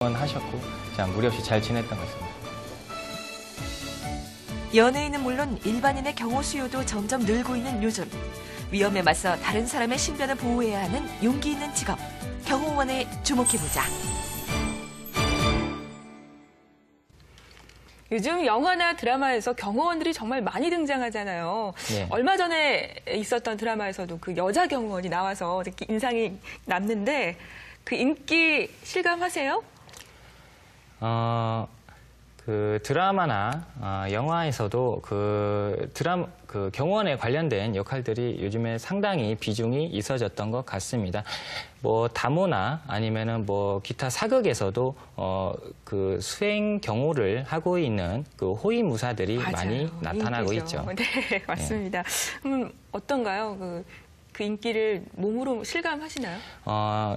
하셨고 그냥 무리 없이 잘 지냈던 것 같습니다. 연예인은 물론 일반인의 경호 수요도 점점 늘고 있는 요즘. 위험에 맞서 다른 사람의 신변을 보호해야 하는 용기 있는 직업. 경호원에 주목해보자. 요즘 영화나 드라마에서 경호원들이 정말 많이 등장하잖아요. 네. 얼마 전에 있었던 드라마에서도 그 여자 경호원이 나와서 인상이 남는데 그 인기 실감하세요? 그 드라마나 영화에서도 그 경호원에 관련된 역할들이 요즘에 상당히 비중이 있어졌던 것 같습니다. 뭐 다모나 아니면은 뭐 기타 사극에서도 그 수행 경호를 하고 있는 그 호위무사들이 맞아요. 많이 나타나고 인기죠. 있죠. 네, 맞습니다. 어떤가요? 그 인기를 몸으로 실감하시나요?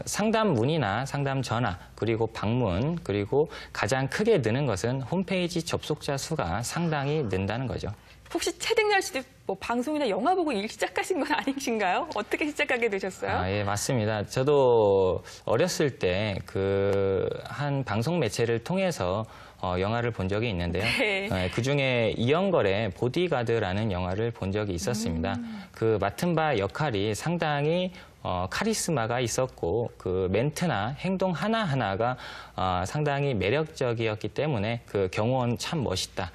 상담 문의나 상담 전화, 그리고 방문, 그리고 가장 크게 느는 것은 홈페이지 접속자 수가 상당히 는다는 거죠. 혹시 최득렬 씨도 뭐 방송이나 영화 보고 일 시작하신 건 아니신가요? 어떻게 시작하게 되셨어요? 예, 맞습니다. 저도 어렸을 때 한 방송 매체를 통해서 영화를 본 적이 있는데요. 네. 그중에 이영걸의 보디가드라는 영화를 본 적이 있었습니다. 그 맡은 바 역할이 상당히 카리스마가 있었고 그 멘트나 행동 하나하나가 상당히 매력적이었기 때문에 그 경호원 참 멋있다.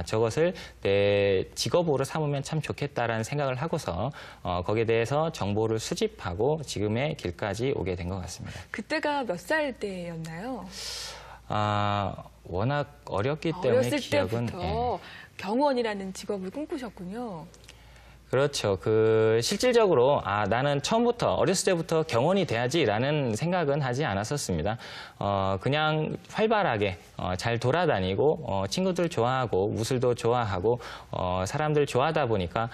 저것을 내 직업으로 삼으면 참 좋겠다라는 생각을 하고서 거기에 대해서 정보를 수집하고 지금의 길까지 오게 된 것 같습니다. 그때가 몇 살 때였나요? 워낙 어렸기 때문에 어렸을 기억은... 때부터 경호원이라는 직업을 꿈꾸셨군요. 그렇죠. 실질적으로 나는 처음부터 어렸을 때부터 경호원이 돼야지라는 생각은 하지 않았었습니다. 그냥 활발하게 잘 돌아다니고 친구들 좋아하고 무술도 좋아하고 사람들 좋아하다 보니까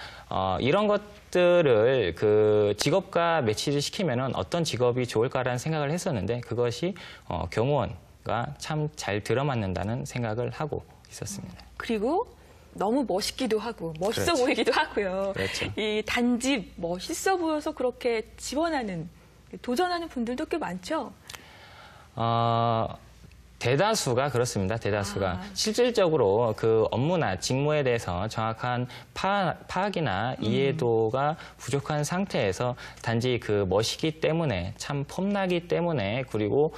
이런 것들을 그 직업과 매치를 시키면은 어떤 직업이 좋을까라는 생각을 했었는데 그것이 경호원과 참 잘 들어맞는다는 생각을 하고 있었습니다. 그리고 너무 멋있기도 하고 멋있어 그렇죠. 보이기도 하고요. 그렇죠. 이 단지 멋있어 보여서 그렇게 지원하는, 도전하는 분들도 꽤 많죠? 대다수가 그렇습니다. 대다수가. 실질적으로 그 업무나 직무에 대해서 정확한 파악이나 이해도가 부족한 상태에서 단지 그 멋이기 때문에, 참 폼나기 때문에, 그리고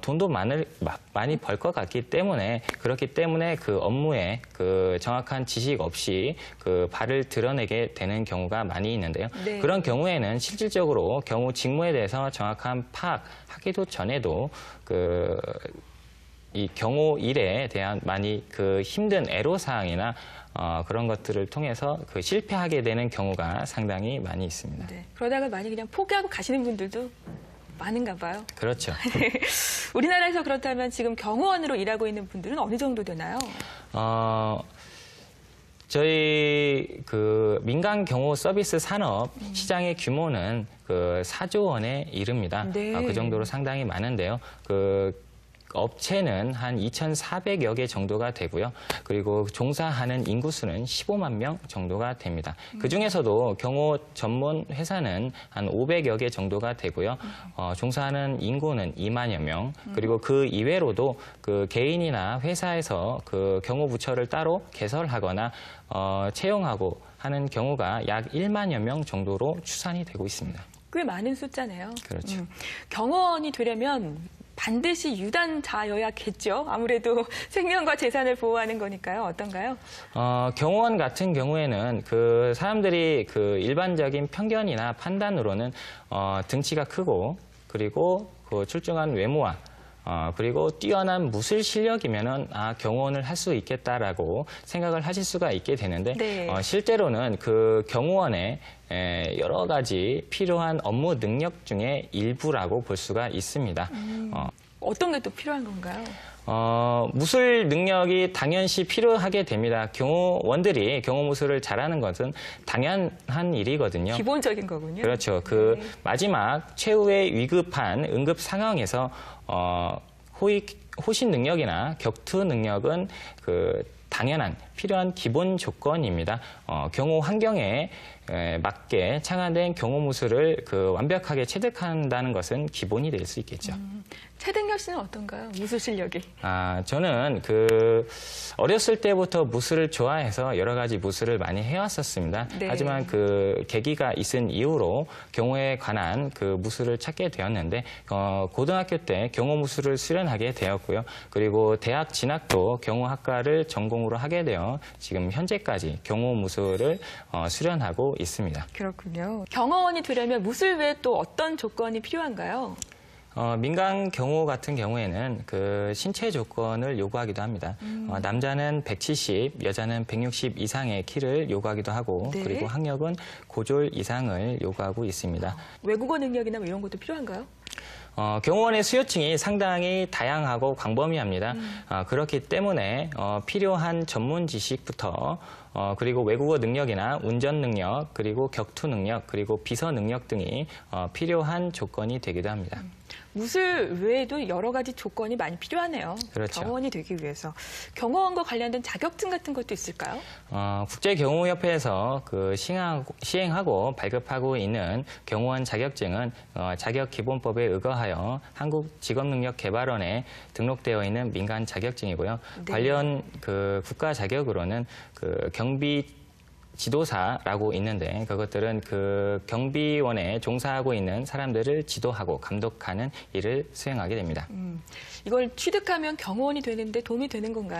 돈도 많이 벌 것 같기 때문에, 그렇기 때문에 그 업무에 그 정확한 지식 없이 그 발을 드러내게 되는 경우가 많이 있는데요. 네. 그런 경우에는 실질적으로 경우 직무에 대해서 정확한 파악하기도 전에도 이 경호 일에 대한 많이 그 힘든 애로사항이나 그런 것들을 통해서 그 실패하게 되는 경우가 상당히 많이 있습니다. 네. 그러다가 많이 그냥 포기하고 가시는 분들도 많은가 봐요. 그렇죠. 우리나라에서 그렇다면 지금 경호원으로 일하고 있는 분들은 어느 정도 되나요? 저희 그 민간 경호 서비스 산업 시장의 규모는 그 4조 원에 이릅니다. 네. 그 정도로 상당히 많은데요. 업체는 한 2,400여 개 정도가 되고요. 그리고 종사하는 인구수는 15만 명 정도가 됩니다. 그중에서도 경호 전문 회사는 한 500여 개 정도가 되고요. 종사하는 인구는 2만여 명. 그리고 그 이외로도 그 개인이나 회사에서 그 경호 부처를 따로 개설하거나 채용하고 하는 경우가 약 1만여 명 정도로 추산이 되고 있습니다. 꽤 많은 숫자네요. 그렇죠. 경호원이 되려면 반드시 유단자여야겠죠. 아무래도 생명과 재산을 보호하는 거니까요. 어떤가요? 경호원 같은 경우에는 그 사람들이 그 일반적인 편견이나 판단으로는 등치가 크고 그리고 그 출중한 외모와 그리고 뛰어난 무술 실력이면은 경호원을 할 수 있겠다라고 생각을 하실 수가 있게 되는데 네. 실제로는 그 경호원의 여러 가지 필요한 업무 능력 중에 일부라고 볼 수가 있습니다. 어떤 게 또 필요한 건가요? 무술 능력이 당연시 필요하게 됩니다. 경호원들이 경호무술을 잘하는 것은 당연한 일이거든요. 기본적인 거군요. 그렇죠. 네. 마지막 최후의 위급한 응급 상황에서 호신 능력이나 격투 능력은 당연한 필요한 기본 조건입니다. 경호 환경에 맞게 창안된 경호무술을 완벽하게 체득한다는 것은 기본이 될 수 있겠죠. 최등렬 씨는 어떤가요? 무술 실력이. 저는 어렸을 때부터 무술을 좋아해서 여러 가지 무술을 많이 해왔었습니다. 네. 하지만 그 계기가 있은 이후로 경호에 관한 그 무술을 찾게 되었는데, 고등학교 때 경호 무술을 수련하게 되었고요. 그리고 대학 진학도 경호학과를 전공으로 하게 되어 지금 현재까지 경호 무술을 수련하고 있습니다. 그렇군요. 경호원이 되려면 무술 외에 또 어떤 조건이 필요한가요? 민간 경호 같은 경우에는 그 신체 조건을 요구하기도 합니다. 남자는 170, 여자는 160 이상의 키를 요구하기도 하고, 네. 그리고 학력은 고졸 이상을 요구하고 있습니다. 외국어 능력이나 뭐 이런 것도 필요한가요? 경호원의 수요층이 상당히 다양하고 광범위합니다. 그렇기 때문에 필요한 전문 지식부터 그리고 외국어 능력이나 운전 능력, 그리고 격투 능력, 그리고 비서 능력 등이 필요한 조건이 되기도 합니다. 무술 외에도 여러 가지 조건이 많이 필요하네요. 그렇죠. 경호원이 되기 위해서. 경호원과 관련된 자격증 같은 것도 있을까요? 국제경호협회에서 시행하고 발급하고 있는 경호원 자격증은 자격기본법에 의거하여 한국직업능력개발원에 등록되어 있는 민간 자격증이고요. 네. 관련 그 국가 자격으로는 그 경비 지도사라고 있는데, 그것들은 그 경비원에 종사하고 있는 사람들을 지도하고 감독하는 일을 수행하게 됩니다. 이걸 취득하면 경호원이 되는데 도움이 되는 건가요?